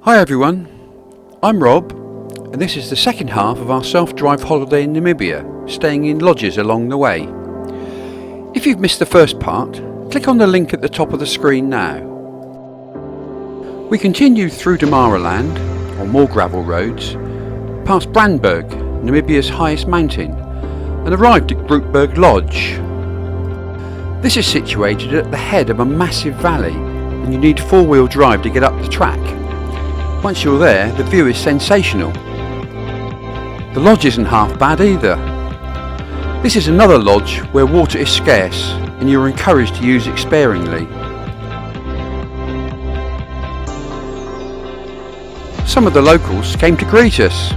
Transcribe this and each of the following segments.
Hi everyone, I'm Rob and this is the second half of our self-drive holiday in Namibia, staying in lodges along the way. If you've missed the first part, click on the link at the top of the screen now. We continued through Damaraland, on more gravel roads, past Grootberg, Namibia's highest mountain, and arrived at Grootberg Lodge. This is situated at the head of a massive valley and you need four-wheel drive to get up the track. Once you're there, the view is sensational. The lodge isn't half bad either. This is another lodge where water is scarce and you're encouraged to use it sparingly. Some of the locals came to greet us.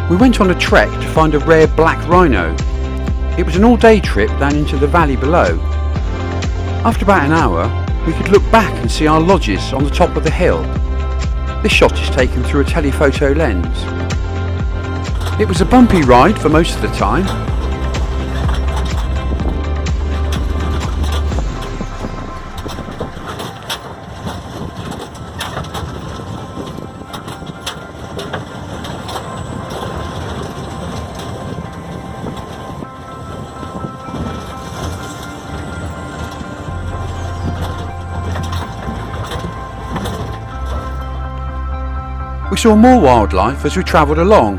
We went on a trek to find a rare black rhino. It was an all-day trip down into the valley below. After about an hour, we could look back and see our lodges on the top of the hill. This shot is taken through a telephoto lens. It was a bumpy ride for most of the time. We saw more wildlife as we travelled along.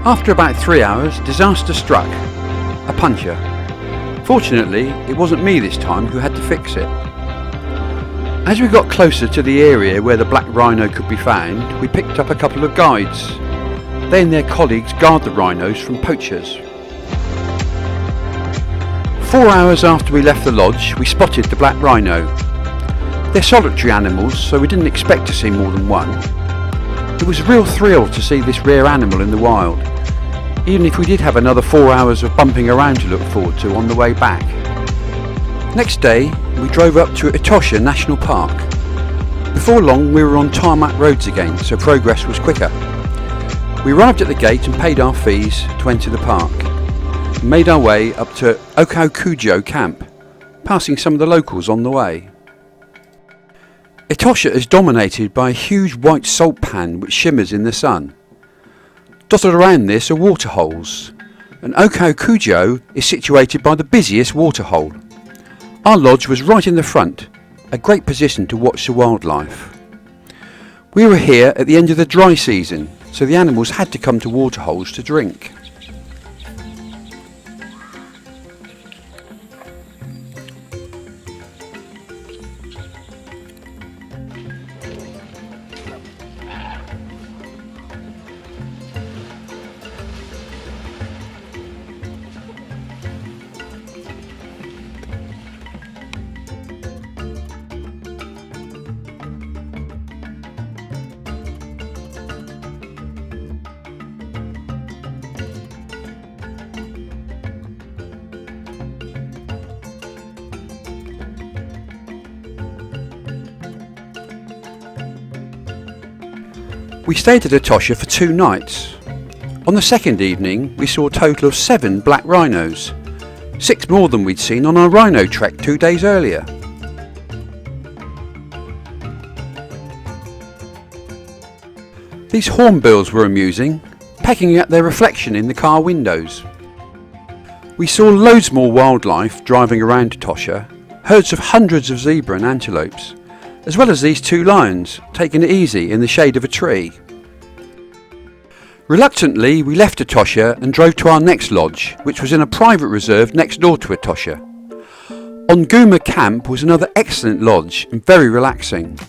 After about 3 hours, disaster struck. A puncture. Fortunately, it wasn't me this time who had to fix it. As we got closer to the area where the black rhino could be found, we picked up a couple of guides. They and their colleagues guard the rhinos from poachers. 4 hours after we left the lodge, we spotted the black rhino. They're solitary animals, so we didn't expect to see more than one. It was a real thrill to see this rare animal in the wild, even if we did have another 4 hours of bumping around to look forward to on the way back. Next day, we drove up to Etosha National Park. Before long, we were on tarmac roads again, so progress was quicker. We arrived at the gate and paid our fees to enter the park. Made our way up to Okaukuejo camp, passing some of the locals on the way. Etosha is dominated by a huge white salt pan which shimmers in the sun. Dotted around this are waterholes, and Okaukuejo is situated by the busiest waterhole. Our lodge was right in the front, a great position to watch the wildlife. We were here at the end of the dry season, so the animals had to come to waterholes to drink. We stayed at Etosha for 2 nights. On the second evening, we saw a total of 7 black rhinos, 6 more than we'd seen on our rhino trek 2 days earlier. These hornbills were amusing, pecking at their reflection in the car windows. We saw loads more wildlife driving around Etosha, herds of hundreds of zebra and antelopes, as well as these 2 lions, taking it easy in the shade of a tree. Reluctantly, we left Etosha and drove to our next lodge, which was in a private reserve next door to Etosha. Onguma Camp was another excellent lodge and very relaxing.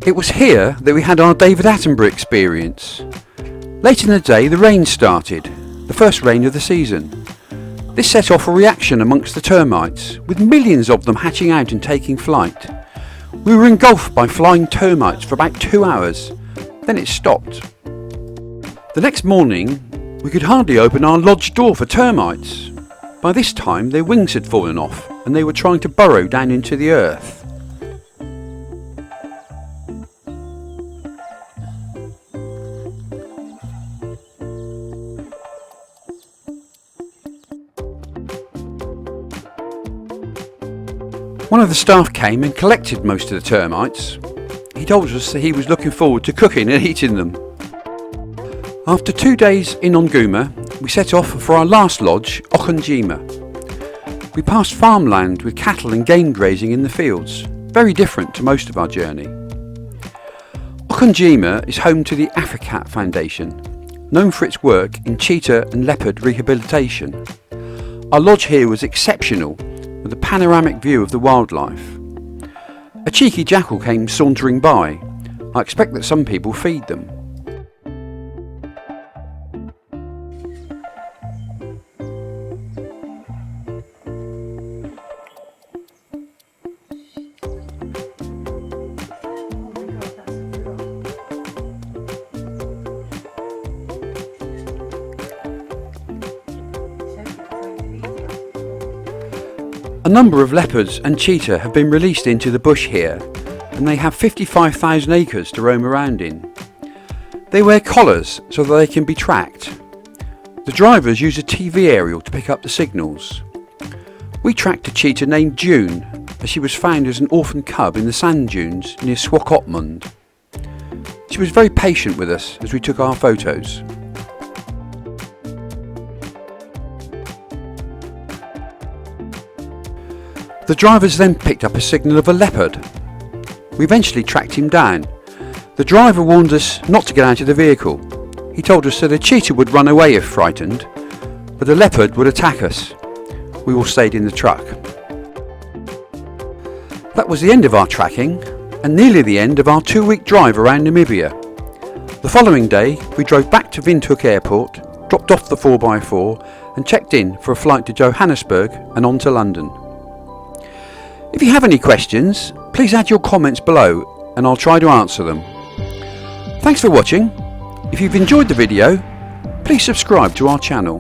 It was here that we had our David Attenborough experience. Late in the day, the rain started, the first rain of the season. This set off a reaction amongst the termites, with millions of them hatching out and taking flight. We were engulfed by flying termites for about 2 hours, then it stopped. The next morning, we could hardly open our lodge door for termites. By this time their wings had fallen off and they were trying to burrow down into the earth. One of the staff came and collected most of the termites. He told us that he was looking forward to cooking and eating them. After 2 days in Onguma, we set off for our last lodge, Okonjima. We passed farmland with cattle and game grazing in the fields, very different to most of our journey. Okonjima is home to the Africat Foundation, known for its work in cheetah and leopard rehabilitation. Our lodge here was exceptional, with a panoramic view of the wildlife. A cheeky jackal came sauntering by. I expect that some people feed them. A number of leopards and cheetah have been released into the bush here, and they have 55,000 acres to roam around in. They wear collars so that they can be tracked. The drivers use a TV aerial to pick up the signals. We tracked a cheetah named June, as she was found as an orphan cub in the sand dunes near Swakopmund. She was very patient with us as we took our photos. The drivers then picked up a signal of a leopard. We eventually tracked him down. The driver warned us not to get out of the vehicle. He told us that a cheetah would run away if frightened, but a leopard would attack us. We all stayed in the truck. That was the end of our tracking, and nearly the end of our 2-week drive around Namibia. The following day we drove back to Windhoek Airport, dropped off the 4x4 and checked in for a flight to Johannesburg and on to London. If you have any questions, please add your comments below and I'll try to answer them. Thanks for watching. If you've enjoyed the video, please subscribe to our channel.